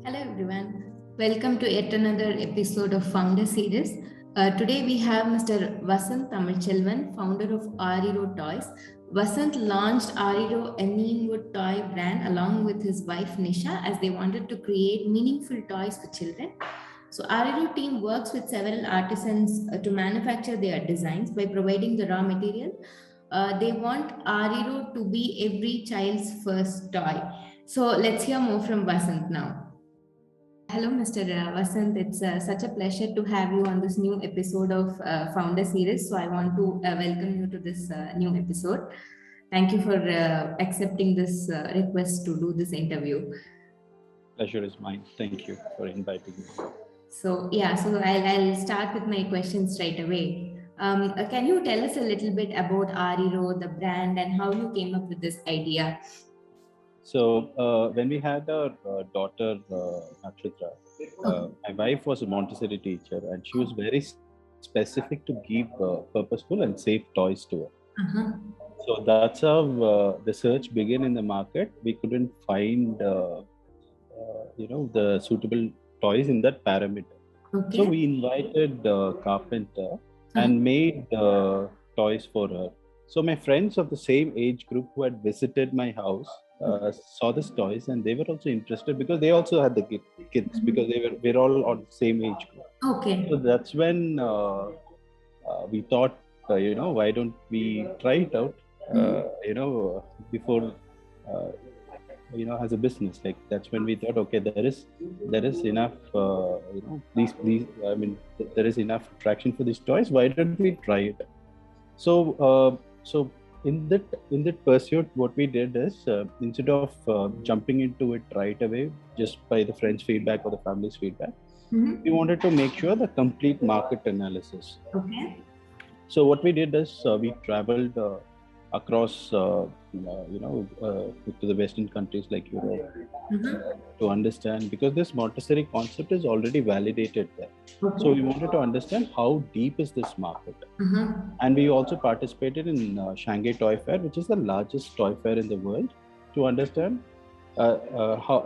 Hello everyone. Welcome to yet another episode of Founder Series. Today we have Mr. Vasanth Tamilselvan, founder of Ariro Toys. Vasanth launched Ariro, a neem wood toy brand, along with his wife Nisha, as they wanted to create meaningful toys for children. So Ariro team works with several artisans to manufacture their designs by providing the raw material. They want Ariro to be every child's first toy. So let's hear more from Vasanth now. Hello, Mr. Vasanth. It's such a pleasure to have you on this new episode of Founder Series. So I want to welcome you to this new episode. Thank you for accepting this request to do this interview. Pleasure is mine. Thank you for inviting me. So I'll start with my questions right away. Can you tell us a little bit about Ariro, the brand, and how you came up with this idea? So when we had our daughter Nakshatra, my wife was a Montessori teacher, and she was very specific to give purposeful and safe toys to her. Uh-huh. So that's how the search began in the market. We couldn't find, the suitable toys in that parameter. Okay. So we invited a carpenter and made toys for her. So my friends of the same age group who had visited my house saw these toys, and they were also interested because they also had the kids, because we're all on the same age group. Okay. So that's when we thought, why don't we try it out, before, as a business. Like that's when we thought, okay, there is enough, there is enough attraction for these toys. Why don't we try it? So in that pursuit, what we did is, instead of jumping into it right away, just by the friends' feedback or the family's feedback, we wanted to make sure the complete market analysis. Okay. So what we did is, we traveled across, to the Western countries like Europe, to understand, because this Montessori concept is already validated there. Okay. So we wanted to understand how deep is this market. And we also participated in Shanghai Toy Fair, which is the largest toy fair in the world, to understand how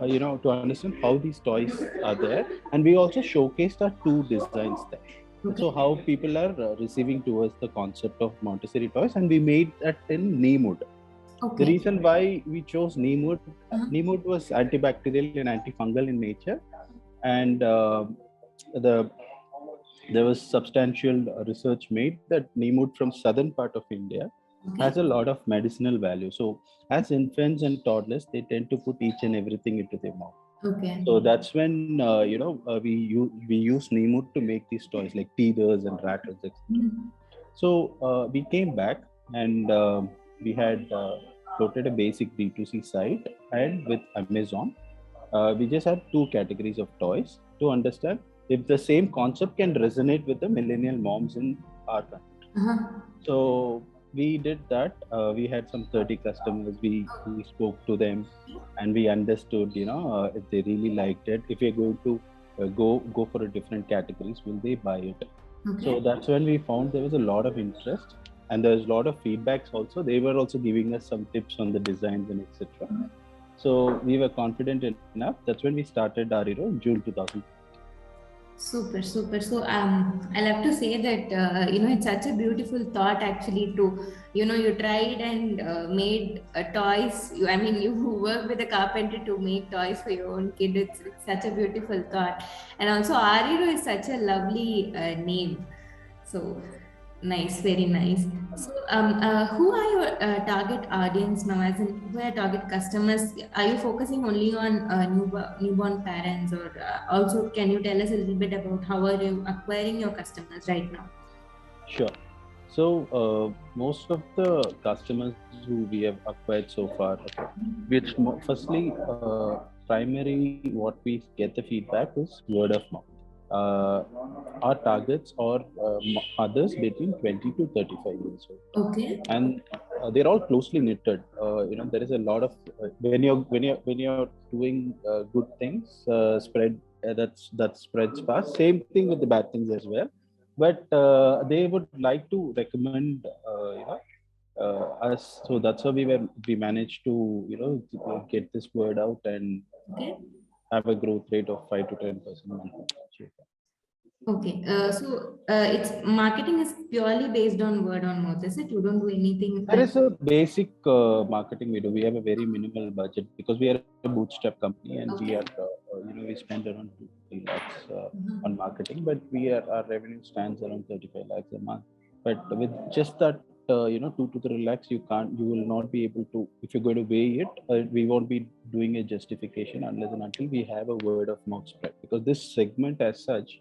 these toys are there. And we also showcased our 2 designs there. Okay. So how people are receiving towards the concept of Montessori toys, and we made that in neem wood. Okay. The reason why we chose neem wood, neem wood was antibacterial and antifungal in nature, and there was substantial research made that neem wood from southern part of India has a lot of medicinal value. So as infants and toddlers, they tend to put each and everything into their mouth. Okay. So that's when we use neem wood to make these toys like teethers and rattles, etc. So we came back, and we had floated a basic D2C site, and with Amazon, we just had 2 categories of toys to understand if the same concept can resonate with the millennial moms in our country. So we did that. We had some 30 customers. We spoke to them, and we understood, if they really liked it. If we're going to go for a different categories, will they buy it? Okay. So that's when we found there was a lot of interest, and there was a lot of feedbacks also. They were also giving us some tips on the designs and etc. So we were confident enough. That's when we started Ariro in June 2000. Super. So I love to say that it's such a beautiful thought actually to you tried and made toys. You work with a carpenter to make toys for your own kid. It's such a beautiful thought, and also Ariro is such a lovely name. So nice, very nice. So, who are your target audience now? As in, who are target customers? Are you focusing only on newborn parents, or also can you tell us a little bit about how are you acquiring your customers right now? Sure. So most of the customers who we have acquired so far, which firstly, primary what we get the feedback is word of mouth. Our targets are others between 20 to 35 years old. Okay. And they're all closely knitted. There is a lot of when you're doing good things, spread that spreads fast. Same thing with the bad things as well. But they would like to recommend us. So that's how we managed to get this word out. And Okay. have a growth rate of 5 to 10% monthly. Okay, it's marketing is purely based on word on mouth, is it? You don't do anything. There is a basic marketing we do. We have a very minimal budget because we are a bootstrap company, and we are, we spend around 2-3 lakhs on marketing, but our revenue stands around 35 lakhs a month. But with just that, 2 to 3 lakhs, you will not be able to, if you're going to weigh it, we won't be doing a justification unless and until we have a word of mouth spread. Because this segment as such,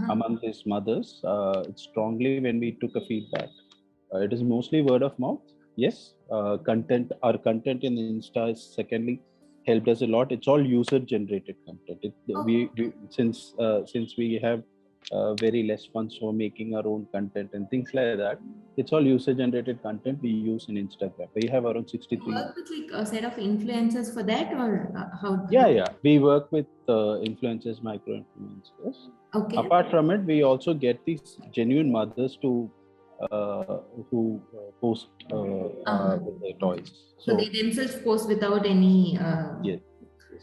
among these mothers, it's strongly when we took a feedback. It is mostly word of mouth. Yes, our content in Insta is secondly helped us a lot. It's all user generated content. Since we have very less funds for making our own content and things like that, it's all user generated content we use in Instagram. We have around 63. You work with like a set of influencers for that, or how? Yeah. We work with influencers, micro influencers. Okay. Apart from it, we also get these genuine mothers to who post with their toys. So they themselves post without any. Yes.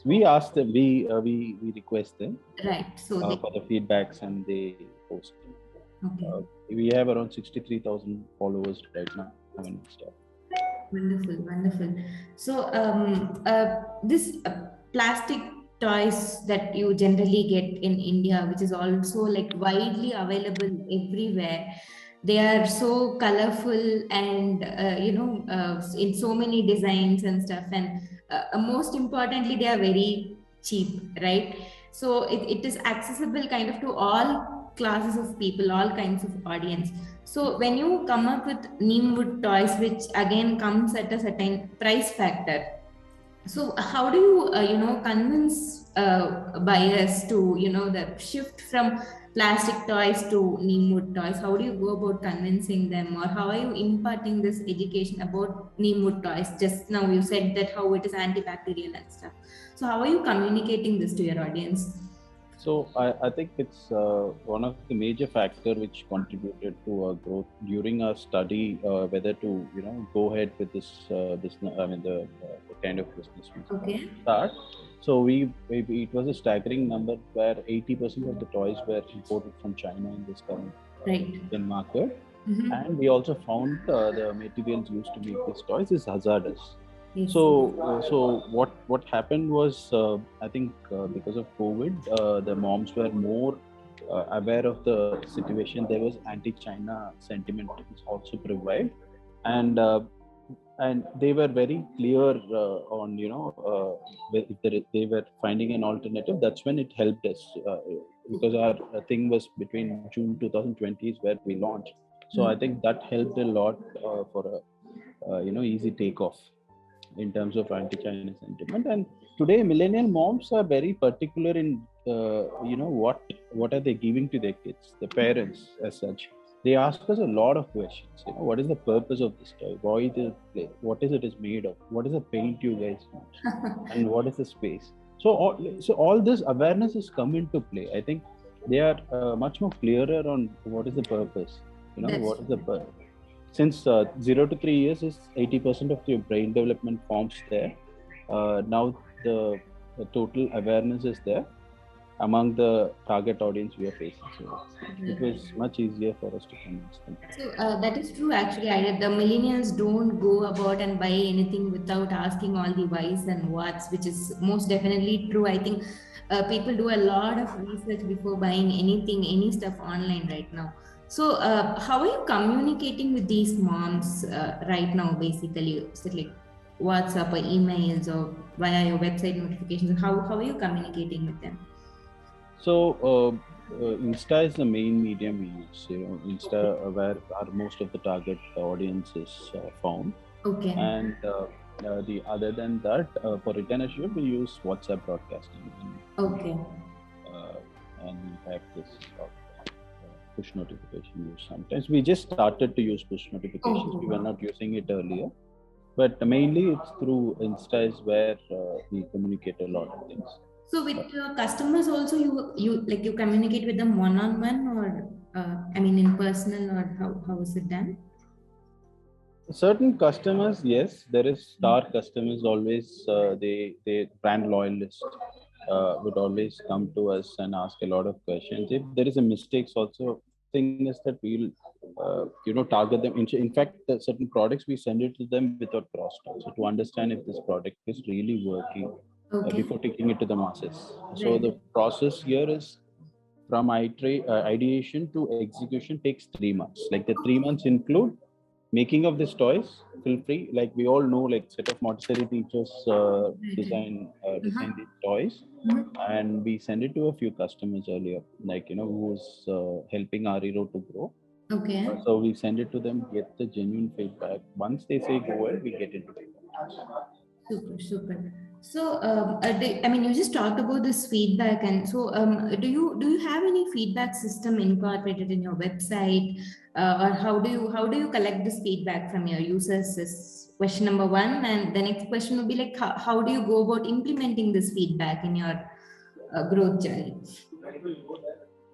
We ask them. We request them. Right. So for the feedbacks, and they post. Okay. We have around 63,000 followers right now on Insta. Wonderful. So this plastic toys that you generally get in India, which is also like widely available everywhere, they are so colorful and in so many designs and stuff, and most importantly they are very cheap, right? So it is accessible kind of to all classes of people, all kinds of audience. So when you come up with neem wood toys, which again comes at a certain price factor, so how do you convince buyers to the shift from plastic toys to neem wood toys? How do you go about convincing them, or how are you imparting this education about neem wood toys? Just now you said that how it is antibacterial and stuff. So how are you communicating this to your audience? So I think it's one of the major factor which contributed to our growth during our study, whether to go ahead with this business. I mean the kind of business we start. So it was a staggering number where 80% of the toys were imported from China in this current in market, and we also found the materials used to make these toys is hazardous. Yes. So what happened was, I think because of COVID, the moms were more aware of the situation. There was anti-China sentiment also prevailed, and they were very clear on if they were finding an alternative. That's when it helped us because our thing was between June 2020 is where we launched. So I think that helped a lot for a easy takeoff in terms of anti-China sentiment. And today millennial moms are very particular in what are they giving to their kids, the parents as such. They ask us a lot of questions. What is the purpose of this toy? Why is it play? What is it is made of? What is the paint you guys use? And what is the space? So all this awareness has come into play. I think they are much more clearer on what is the purpose. What is the purpose. Since 0 to 3 years is 80% of your brain development forms there. Now the total awareness is there among the target audience we are facing. So it was much easier for us to convince them. So that is true actually. The millennials don't go about and buy anything without asking all the whys and whats, which is most definitely true. I think people do a lot of research before buying anything, any stuff online right now. So how are you communicating with these moms right now, basically? So like WhatsApp or emails or via your website notifications? How are you communicating with them? So Insta is the main medium we use. Insta where most of the target audience is found. Okay. And other than that, for return assurance, we use WhatsApp broadcasting. Okay. And we have this push notification use sometimes. We just started to use push notifications. We were not using it earlier, but mainly it's through Insta is where we communicate a lot of things. So with your customers also, you communicate with them one-on-one, or in personal, or how is it done? Certain customers, yes, there is star customers always. They brand loyalists. would always come to us and ask a lot of questions. If there is a mistakes, also thing is that we'll target them. In fact, the certain products we send it to them without cross talk, so to understand if this product is really working Okay. before taking it to the masses. So Right. the process here is from ideation to execution takes 3 months. Like the 3 months include making of these toys, feel free. Like we all know, like set of Montessori teachers Right. design these toys, and we send it to a few customers earlier, like who's helping Ariro to grow. Okay. So we send it to them, get the genuine feedback. Once they say go ahead, we get into it. Super, super. So, I mean, you just talked about this feedback, and so, do you have any feedback system incorporated in your website, or how do you collect this feedback from your users? Is question number one, and the next question would be like, how do you go about implementing this feedback in your growth journey?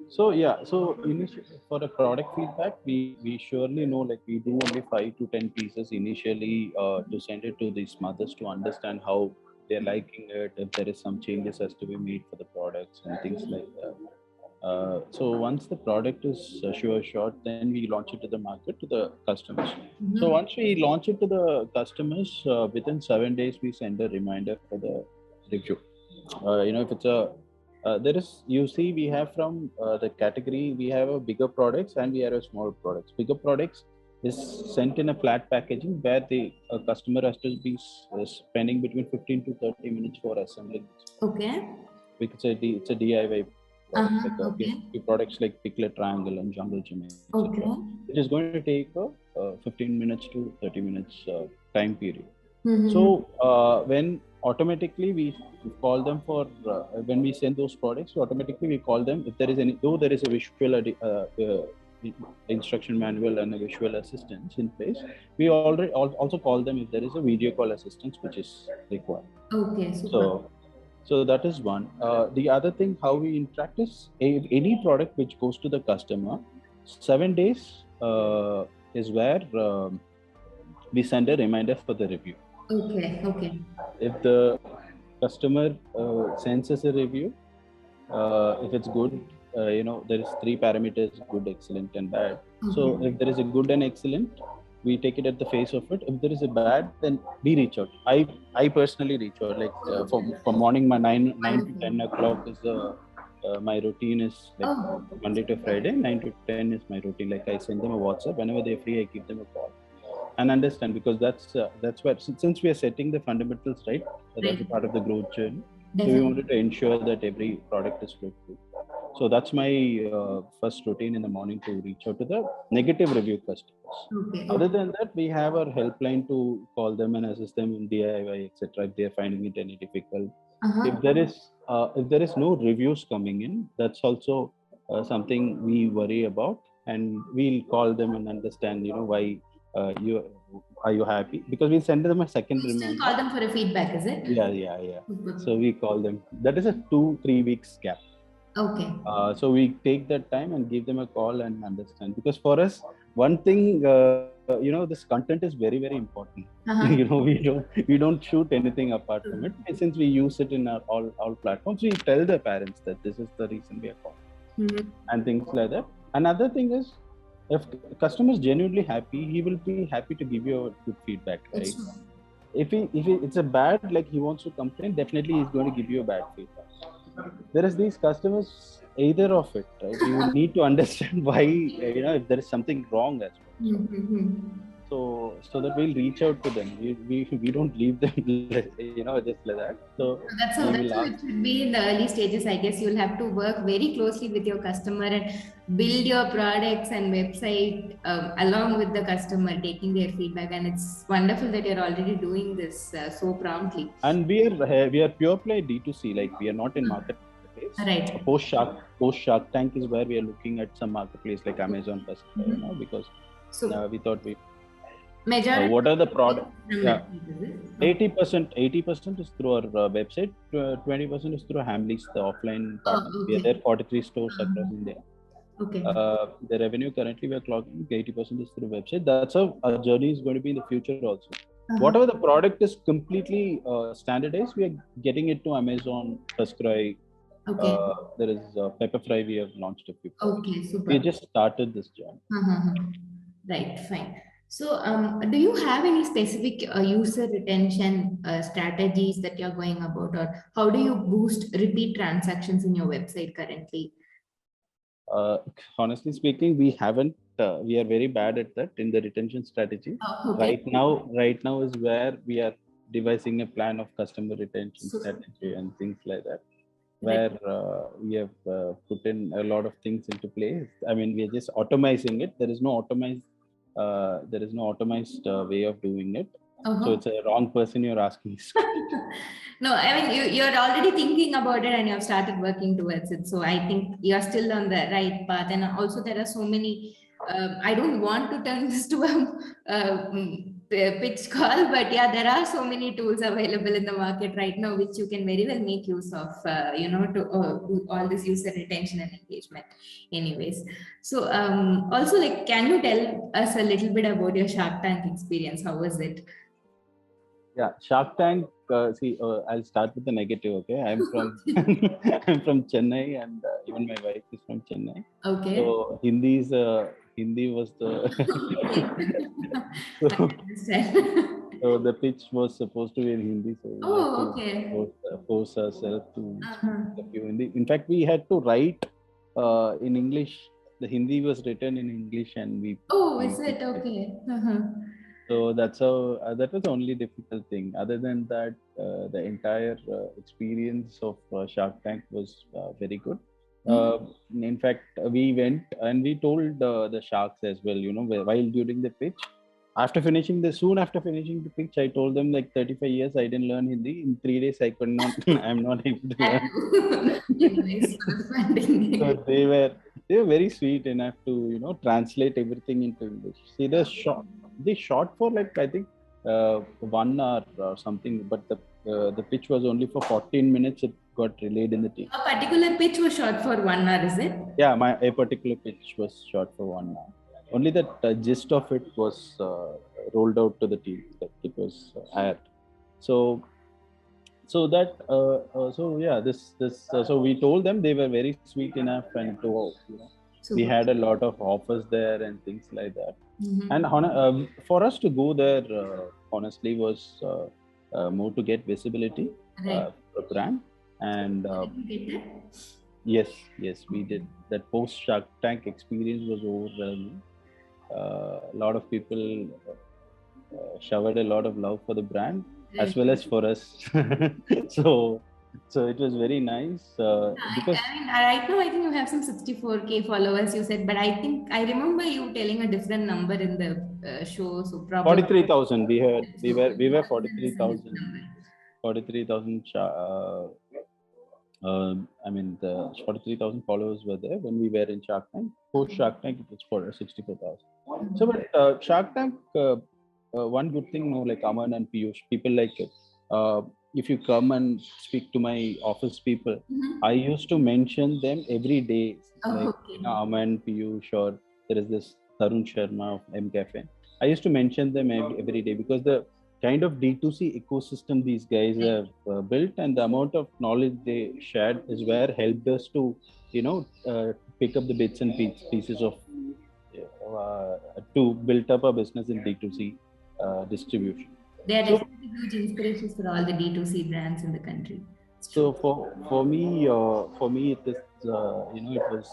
So yeah, so initially for a product feedback, we surely know, like we do only 5 to 10 pieces initially to send it to these mothers to understand how they're liking it, if there is some changes has to be made for the products and things like that. So once the product is sure short, then we launch it to the market to the customers. So Mhm. once we launch it to the customers, within 7 days we send a reminder for the review. If it's a there is, you see, we have from the category, we have a bigger products and we have a small products. Bigger products is sent in a flat packaging where the customer has to be spending between 15 to 30 minutes for assembling, Okay. because it's a DIY product, like Uh-huh. Okay. few products like Pickler Triangle and Jungle Gym, etc., Okay. which is going to take a 15 minutes to 30 minutes time period. Mm-hmm. So when automatically we call them for when we send those products, automatically we call them if there is any, though there is a visual instruction manual and a visual assistance in place, we already also call them if there is a video call assistance which is required. Okay. Super. So that is one. The other thing, how we interact is any product which goes to the customer, 7 days is where we send a reminder for the review. Okay. Okay. If the customer sends us a review, if it's good, there is 3 parameters: good, excellent, and bad. So Okay. if there is a good and excellent, we take it at the face of it. If there is a bad, then we reach out. I personally reach out, like for morning, my 9 to 10 o'clock is my routine is like Oh, Monday to Friday. 9 to 10 is my routine. Like I send them a WhatsApp whenever they're free. I give them a call and understand, because that's where, since we are setting the fundamentals right, that's a right. part of the growth journey. So we Definitely. wanted to ensure that every product is fruitful. So that's my first routine in the morning, to reach out to the negative review customers. Okay. Other Okay. than that, we have our helpline to call them and assist them in DIY, etc., if they are finding it any difficult. Uh-huh. If there is no reviews coming in, that's also something we worry about, and we'll call them and understand, why you are you happy, because we send them a second You still reminder. call them for a feedback, is it? Yeah. Super. So we call them. That is a 2-3 weeks gap. Okay. So we take that time and give them a call and understand, because for us, one thing, this content is very, very important. Uh-huh. We don't shoot anything apart from it. Mhm. Since we use it in our all platforms, we tell the parents that this is the reason we are calling Mhm. and things like that. Another thing is, if customer is genuinely happy, he will be happy to give you a good feedback, right? It's true. It's a bad, like he wants to complain, definitely he's going to give you a bad feedback. There is these customers, either of it, right? You need to understand why, if there is something wrong as well. Mm-hmm. So that we'll reach out to them. We don't leave them just like that. So That's we how will that's how ask. it should be in the early stages. I guess you'll have to work very closely with your customer and build your products and website along with the customer, taking their feedback. And it's wonderful that you're already doing this so promptly. And we are pure play D2C, like we are not in marketplace. Right. Post Shark Tank is where we are looking at some marketplace like Amazon, Mhm. because So we thought majority what are the product. from Yeah, website, is it? Okay. 80% is through our website. 20% is through Hamleys, the offline Oh, partner. We are okay. there 43 stores across India. Okay. The revenue currently we are clocking 80% is through website. That's how our journey is going to be in the future also. Whatever the product is completely standardized, we are getting it to Amazon, Subscribe. Okay. There is Pepper Fry. We have launched a few products. Okay, super. We just started this journey. Right, fine. So, do you have any specific user retention strategies that you're going about, or how do you boost repeat transactions in your website currently? Uh, Honestly speaking, we haven't. We are very bad at that in the retention strategy. Oh, okay. Right now is where we are devising a plan of customer retention So, strategy and things like that, right. where we have put in a lot of things into place. I mean, we are just automizing it. There is no automized way of doing it. So it's a wrong person you're asking. No, I mean, you're already thinking about it and you've started working towards it. So I think you're still on the right path. And also, there are so many. I don't want to turn this to a pitch call, but yeah, there are so many tools available in the market right now, which you can very well make use of, to do all this user retention and engagement. Anyways, so also, like, can you tell us a little bit about your Shark Tank experience? How was it? Yeah, Shark Tank. I'll start with the negative. Okay, I'm from I'm from Chennai, and even my wife is from Chennai. Okay. So Hindi was the so the pitch was supposed to be in Hindi. So we had to force ourselves to speak a few Hindi. In fact, we had to write in English. The Hindi was written in English, and we. Oh, is it okay? So that's how that was the only difficult thing. Other than that, the entire experience of Shark Tank was very good. In fact, we went and we told the sharks as well. While during the pitch, soon after finishing the pitch, I told them, like, 35 years I didn't learn Hindi. In 3 days, I could not. I'm not able to learn. So they were very sweet enough to translate everything into English. See, they shot for, like, I think 1 hour or something, but the pitch was only for 14 minutes. It got relayed in the team. A particular pitch was shot for 1 hour, is it? Yeah, a particular pitch was shot for 1 hour. Only that gist of it was rolled out to the team. Like, it was aired. So that so we told them. They were very sweet enough, and we had a lot of offers there and things like that. And for us to go there, honestly, was more to get visibility for the brand. And yes, we did. That post Shark Tank experience was overwhelming. A lot of people showered a lot of love for the brand as well as for us. so it was very nice because I mean, right now I think you have some 64K followers, you said, but I think I remember you telling a different number in the show. So probably 43,000. We were 43,000. 43,000. I mean, the 43,000 followers were there when we were in Shark Tank. Post Shark Tank, it was for 64,000. So, but Shark Tank, one good thing, like Aman and Piyush, people like it. If you come and speak to my office people, I used to mention them every day. Like Aman, Piyush, or there is this Tarun Sharma of M Cafe. I used to mention them every day because the kind of D2C ecosystem these guys have built and the amount of knowledge they shared is where helped us to, pick up the bits and pieces of to build up a business in D2C distribution. They are definitely huge inspirations for all the D2C brands in the country. So for me, it is it was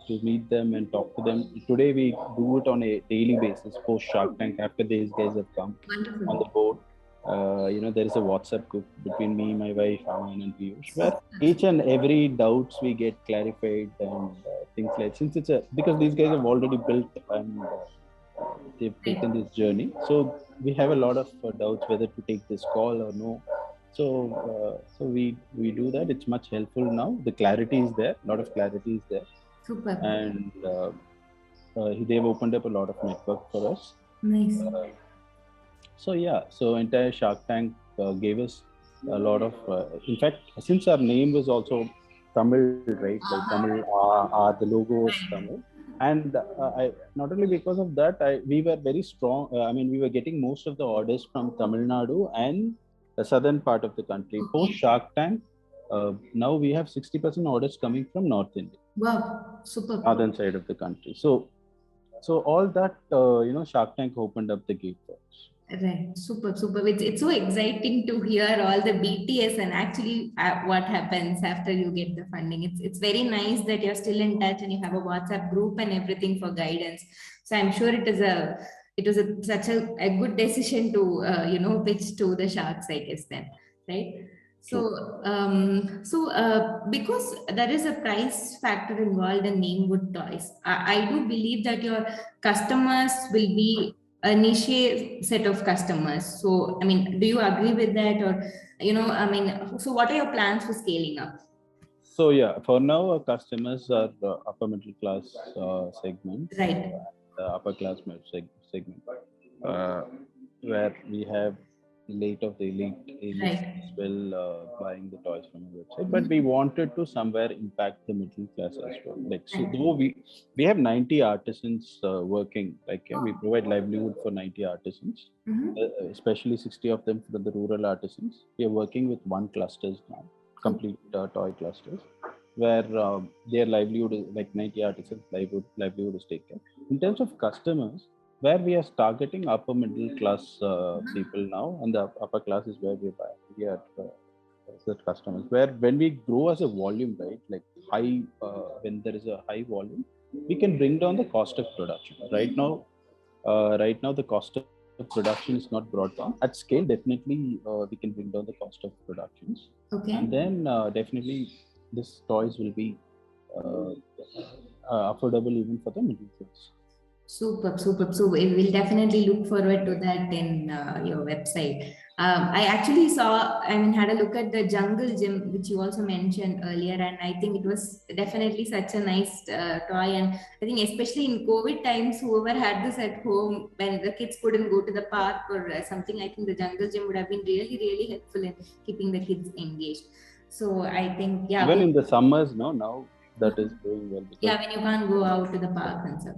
to meet them and talk to them. Today we do it on a daily basis. Post Shark Tank, after these guys have come on the board, there is a WhatsApp group between me, my wife, Aman, and Piyush, where each and every doubts we get clarified and things like. Since because these guys have already built and they've taken this journey, so we have a lot of doubts whether to take this call or no. So we do that. It's much helpful now. The clarity is there. A lot of clarity is there. Super. And they've opened up a lot of network for us. Nice. So entire Shark Tank gave us a lot of. In fact, since our name was also Tamil, right? Like Tamil, the logo was Tamil. And not only because of that, we were very strong. We were getting most of the orders from Tamil Nadu and the southern part of the country. Post Okay. Shark Tank, now we have 60% orders coming from North India, Wow, super. northern side of the country. So all that, Shark Tank opened up the gate for us. Right, super, super. It's so exciting to hear all the BTS and actually what happens after you get the funding. It's very nice that you're still in touch and you have a WhatsApp group and everything for guidance. So I'm sure such a good decision to pitch to the sharks, I guess then, right? True. Because there is a price factor involved in Namewood toys, I do believe that your customers will be a niche set of customers. So, I mean, do you agree with that? Or, so what are your plans for scaling up? So yeah, for now, our customers are upper middle class segment, Right, upper class segment, uh, where we have late of the elite A-list right. as well buying the toys from our website. But we wanted to somewhere impact the middle class as well. Like, so Right. though we have 90 artisans working, like we provide livelihood for 90 artisans, Mhm. especially 60 of them for the rural artisans. We are working with one clusters now, complete toy clusters, where their livelihood is like 90 artisans livelihood is taken. In terms of customers, where we are targeting upper middle class people now, and the upper class is where we are the customers. Where when we grow as a volume, right, like high, when there is a high volume, we can bring down the cost of production. Right now the cost of production is not brought down. At scale, definitely we can bring down the cost of productions, and Okay. then definitely this toys will be uh, affordable even for the middle class. Super, super. So we will definitely look forward to that in your website. I actually had a look at the jungle gym, which you also mentioned earlier, and I think it was definitely such a nice toy. And I think especially in COVID times, whoever had this at home when the kids couldn't go to the park or something, I think the jungle gym would have been really, really helpful in keeping the kids engaged. So I think, yeah, Even in the summers, no, now that is going well because yeah, when you can't go out to the park and stuff.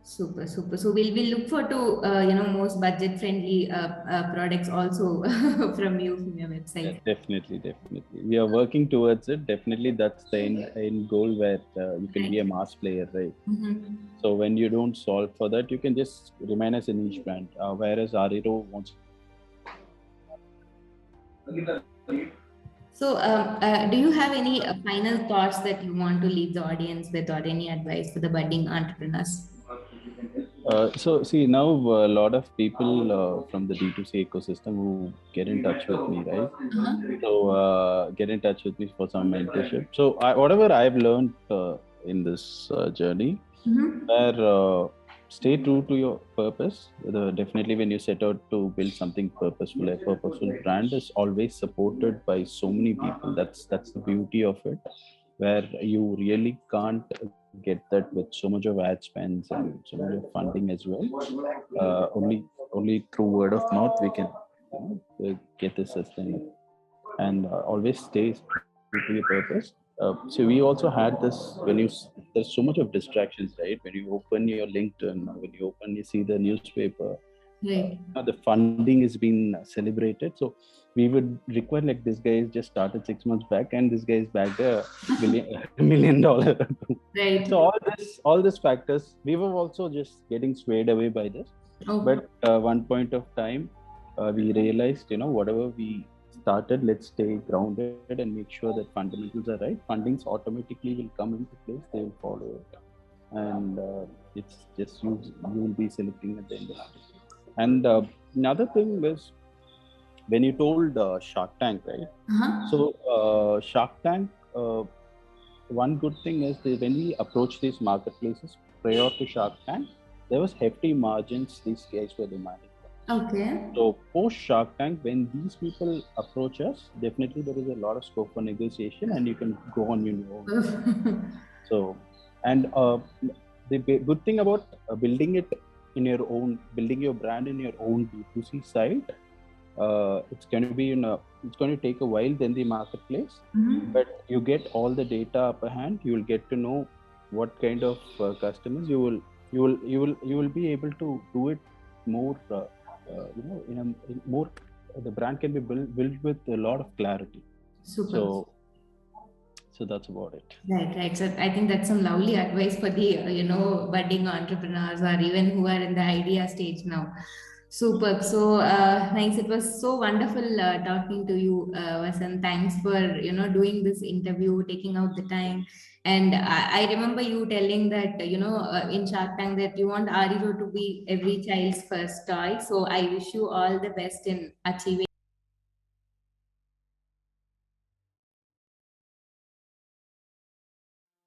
Super, super. So we'll look for to most budget friendly products also from your yeah, website. definitely we are working towards it. Definitely that's the end goal where you can be Right. a mass player, right? Mhm. So when you don't solve for that, you can just remain as a niche brand. Whereas Ariro wants. So, do you have any final thoughts that you want to leave the audience with, or any advice for the budding entrepreneurs? So see now a lot of people from the D2C ecosystem who get in touch with me, right? Uh-huh. So get in touch with me for some mentorship. So whatever I've learned in this journey, Mm-hmm. where stay true to your purpose. Definitely, when you set out to build something purposeful, a purposeful brand is always supported by so many people. That's the beauty of it, where you really can't get that with so much of ad spends and so much of funding as well. Only through word of mouth we can get this sustainable, and always stay true to your purpose. So we also had this there's so much of distractions, right? When you open your LinkedIn, when you see the newspaper, Right. the funding is being celebrated. So we would require like this guy is just started 6 months back, and this guy is back a million $1 million. So Right. all these factors, we were also just getting swayed away by this. Oh, But one point of time, we realized, whatever we started, let's stay grounded and make sure that fundamentals are right. Fundings automatically will come into place. They will follow it, and it's just you will be selecting at the end of it. And another thing is when you told Shark Tank, right? uh-huh. So Shark Tank. One good thing is that when we approach these marketplaces prior to Shark Tank, there was hefty margins these guys were demanding. Okay. So post Shark Tank, when these people approach us, definitely there is a lot of scope for negotiation, and you can go on your own. So, and the good thing about building it in your own, building your brand in your own D2C site, it's going to be it's going to take a while than the marketplace, Mhm. but you get all the data upper hand. You will get to know what kind of customers you will be able to do it more, in more, the brand can be built with a lot of clarity. Super. So so that's about it. Right, right. So I think that's some lovely advice for the budding entrepreneurs or even who are in the idea stage now. Superb. So nice. It was so wonderful talking to you, Vasan. Thanks for doing this interview, taking out the time. And I remember you telling that in Shark Tank that you want Ariro to be every child's first toy. So I wish you all the best in achieving